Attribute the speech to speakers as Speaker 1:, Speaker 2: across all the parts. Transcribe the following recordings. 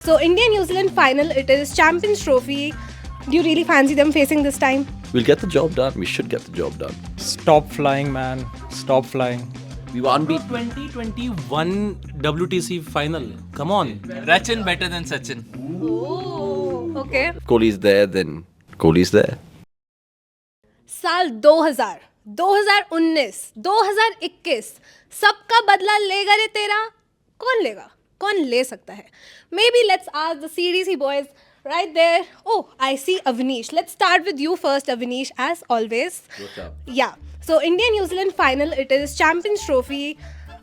Speaker 1: So India-New Zealand final, it is Champions Trophy. Do you really fancy them facing this time?
Speaker 2: We'll get the job done. We should get the job done.
Speaker 3: Stop flying, man. Stop flying.
Speaker 2: We won't be.
Speaker 4: 2021 WTC final. Come on.
Speaker 5: Rachin better than Sachin.
Speaker 1: Oh, okay.
Speaker 2: If Kohli's there, then Kohli's there.
Speaker 1: साल 2000, 2019, 2021 सबका बदला लेगा रे तेरा कौन लेगा कौन ले सकता है Maybe let's ask the CDC boys right there. Oh, I see Avnish. Let's start with you first, Avnish, as always.
Speaker 2: What's up?
Speaker 1: Yeah. So India-New Zealand final, it is Champions Trophy.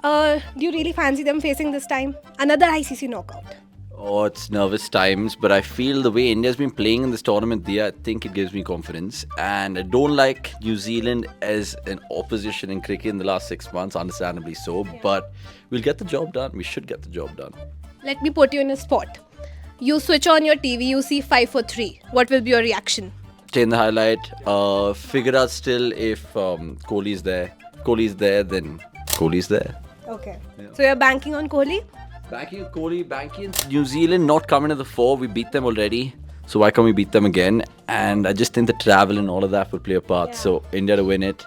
Speaker 1: Do you really fancy them facing this time? Another ICC knockout.
Speaker 2: Oh, it's nervous times, but I feel the way India's been playing in this tournament, Dia, I think it gives me confidence. And I don't like New Zealand as an opposition in cricket in the last 6 months, understandably so. But we'll get the job done. We should get the job done.
Speaker 1: Let me put you in a spot. You switch on your TV, you see 5 for 3. What will be your reaction?
Speaker 2: Change the highlight. Figure out still if Kohli's there. If Kohli's there, then Kohli's there.
Speaker 1: Okay. So you're banking on Kohli?
Speaker 2: Banking Kohli, banking New Zealand not coming to the fore. We beat them already. So why can't we beat them again? And I just think the travel and all of that will play a part.
Speaker 1: Yeah.
Speaker 2: So India to win it.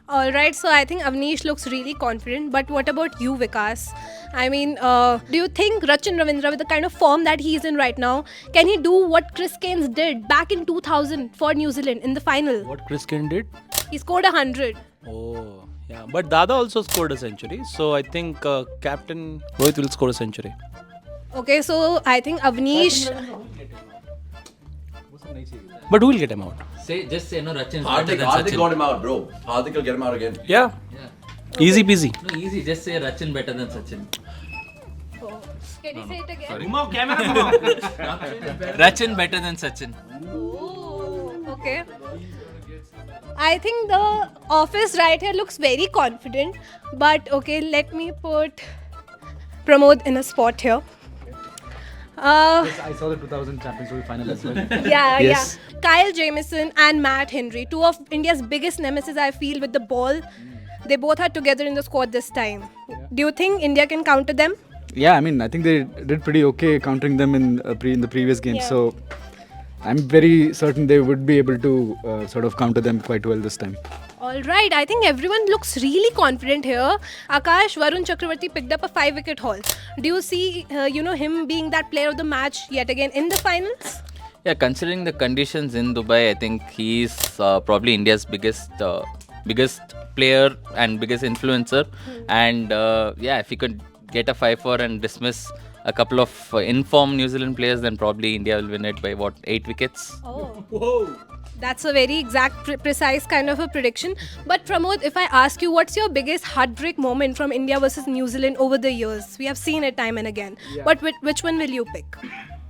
Speaker 1: All right, so I think Avnish looks really confident. But what about you, Vikas? I mean, do you think Rachin Ravindra, with the kind of form that he's in right now, can he do what Chris Gaines did back in 2000 for New Zealand in the final?
Speaker 4: What Chris Gayle did?
Speaker 1: He scored 100.
Speaker 4: Oh, yeah. But Dada also scored a century. So I think Captain Rohit will score a century.
Speaker 1: Okay, so I think Avnish.
Speaker 4: But who will get him out?
Speaker 5: Just say no, Rachin is better than Sachin.
Speaker 2: got him out, bro. Hardik will get him out again.
Speaker 4: Yeah.
Speaker 5: Yeah.
Speaker 4: Easy peasy.
Speaker 5: No, easy. Just say Rachin better than Sachin.
Speaker 1: Can you say it again?
Speaker 5: Rachin better than Sachin.
Speaker 1: Oh, okay. I think the office right here looks very confident. But okay, let me put Pramod in a spot here.
Speaker 3: I saw the 2000 Champions League final as well.
Speaker 1: Yeah,
Speaker 3: Yes.
Speaker 1: yeah. Kyle Jamieson and Matt Henry, two of India's biggest nemesis, I feel, with the ball. They both are together in the squad this time. Do you think India can counter them?
Speaker 6: Yeah, I mean, I think they did pretty okay countering them in the previous game.
Speaker 1: Yeah.
Speaker 6: So I'm very certain they would be able to sort of counter them quite well this time.
Speaker 1: All right, I think everyone looks really confident here. Akash, Varun Chakravarti picked up a 5-wicket haul. Do you see, him being that player of the match yet again in the finals?
Speaker 5: Yeah, considering the conditions in Dubai, I think he's probably India's biggest player and biggest influencer. And if he could get a 5-4 and dismiss a couple of informed New Zealand players, then probably India will win it by 8 wickets.
Speaker 1: Oh. Whoa. That's a very exact, precise kind of a prediction. But Pramod, if I ask you, what's your biggest heartbreak moment from India versus New Zealand over the years? We have seen it time and again.
Speaker 6: Yeah.
Speaker 1: But which one will you pick?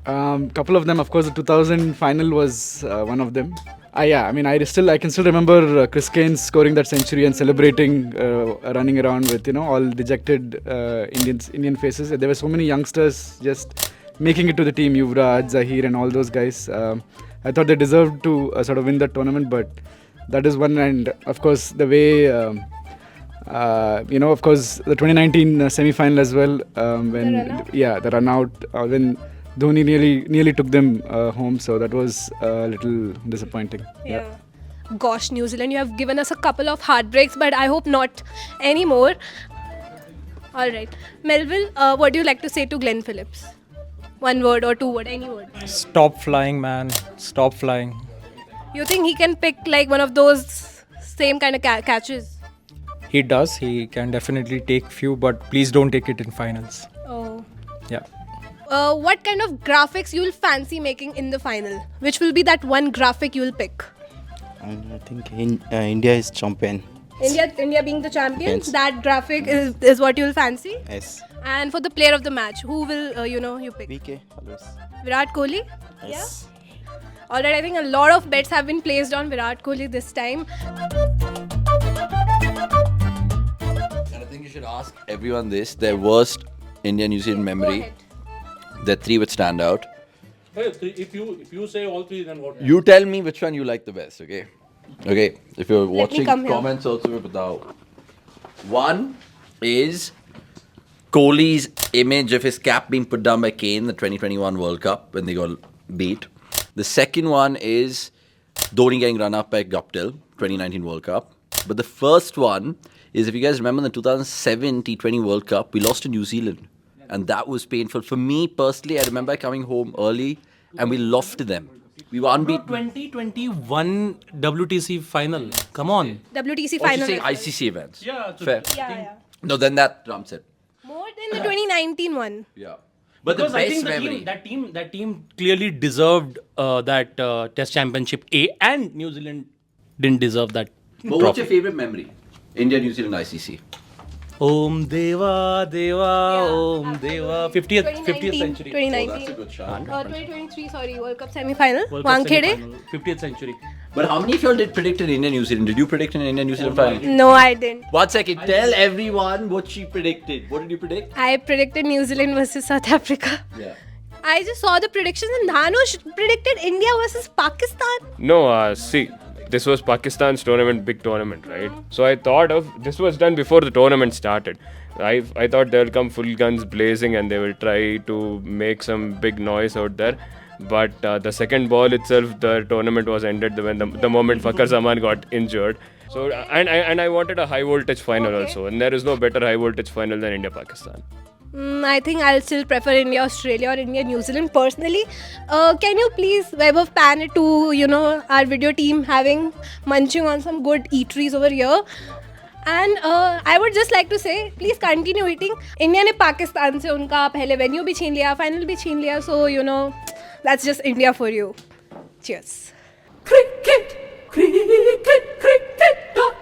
Speaker 6: Couple of them, of course, the 2000 final was one of them. I mean, I can still remember Chris Gaines scoring that century and celebrating, running around with all dejected Indian faces. There were so many youngsters just making it to the team, Yuvraj, Zahir, and all those guys. I thought they deserved to sort of win that tournament, but that is one. And of course, the way of course, the 2019 semi-final as well. The run out when Dhoni nearly took them home, so that was a little disappointing.
Speaker 1: Yeah. Gosh, New Zealand, you have given us a couple of heartbreaks, but I hope not anymore. All right. Melville, what do you like to say to Glenn Phillips? One word or two word, any word.
Speaker 3: Stop flying, man. Stop flying.
Speaker 1: You think he can pick like one of those same kind of catches?
Speaker 3: He does. He can definitely take few, but please don't take it in finals.
Speaker 1: Oh.
Speaker 3: Yeah.
Speaker 1: What kind of graphics you will fancy making in the final? Which will be that one graphic you will pick?
Speaker 7: And I think India is champion.
Speaker 1: India being the champions,
Speaker 7: Yes.
Speaker 1: that graphic is what you will fancy.
Speaker 7: Yes.
Speaker 1: And for the player of the match, who will you pick?
Speaker 7: VK always.
Speaker 1: Virat Kohli.
Speaker 7: Yes.
Speaker 1: Yeah. All right. I think a lot of bets have been placed on Virat Kohli this time.
Speaker 2: And I think you should ask everyone this: their worst India-New Zealand
Speaker 1: Go
Speaker 2: memory.
Speaker 1: ahead.
Speaker 2: The three would stand out.
Speaker 8: If you say all three, then what?
Speaker 2: You tell me which one you like the best, okay? Okay, if you're watching,
Speaker 1: come here.
Speaker 2: comments also with One is Kohli's image of his cap being put down by Kane, the 2021 World Cup, when they got beat. The second one is Dhoni getting run up by Guptill, 2019 World Cup. But the first one is, if you guys remember, the 2007 T20 World Cup, we lost to New Zealand. And that was painful. For me personally, I remember coming home early and we lost to them. We were unbeaten.
Speaker 4: 2021 WTC final. Come on.
Speaker 1: WTC
Speaker 2: Or
Speaker 1: final.
Speaker 2: say
Speaker 1: as well.
Speaker 2: ICC events.
Speaker 4: Yeah. So
Speaker 2: Fair.
Speaker 1: Yeah.
Speaker 2: No, then that Ram said.
Speaker 1: More than the 2019 one.
Speaker 2: Yeah. But
Speaker 4: because
Speaker 2: the
Speaker 4: I
Speaker 2: best
Speaker 4: think
Speaker 2: memory.
Speaker 4: that team clearly deserved that Test Championship A, and New Zealand didn't deserve that.
Speaker 2: But what's your favorite memory? India, New Zealand, ICC.
Speaker 4: Om Deva Deva Om Deva 50th
Speaker 1: 2019,
Speaker 4: century.
Speaker 1: 2019.
Speaker 2: Oh, that's a good shot.
Speaker 1: 2023, sorry, World Cup semi-final.
Speaker 4: World Cup
Speaker 1: Wankhede?
Speaker 4: semi-final, 50th century.
Speaker 2: But how many of y'all did predict an India, New Zealand? Did you predict an India, New Zealand final?
Speaker 1: No, I didn't.
Speaker 2: 1 second. Tell everyone what she predicted. What did you predict?
Speaker 1: I predicted New Zealand versus South Africa.
Speaker 2: Yeah.
Speaker 1: I just saw the predictions and Dhanush predicted India versus Pakistan.
Speaker 9: No, see, this was Pakistan's tournament, big tournament, right? So I thought of this was done before the tournament started. I thought they'll come full guns blazing and they will try to make some big noise out there. But the second ball itself, the tournament was ended when the moment Fakhar Zaman got injured. So and I wanted a high voltage final also, and there is no better high voltage final than India Pakistan.
Speaker 1: I think I'll still prefer India Australia or India New Zealand personally. Can you please Vaibhav pan it to our video team having munching on some good eateries over here? And I would just like to say, please continue eating. India ने पाकिस्तान से उनका पहले venue भी छीन लिया, final भी छीन लिया. So that's just India for you. Cheers. Cricket, cricket, cricket.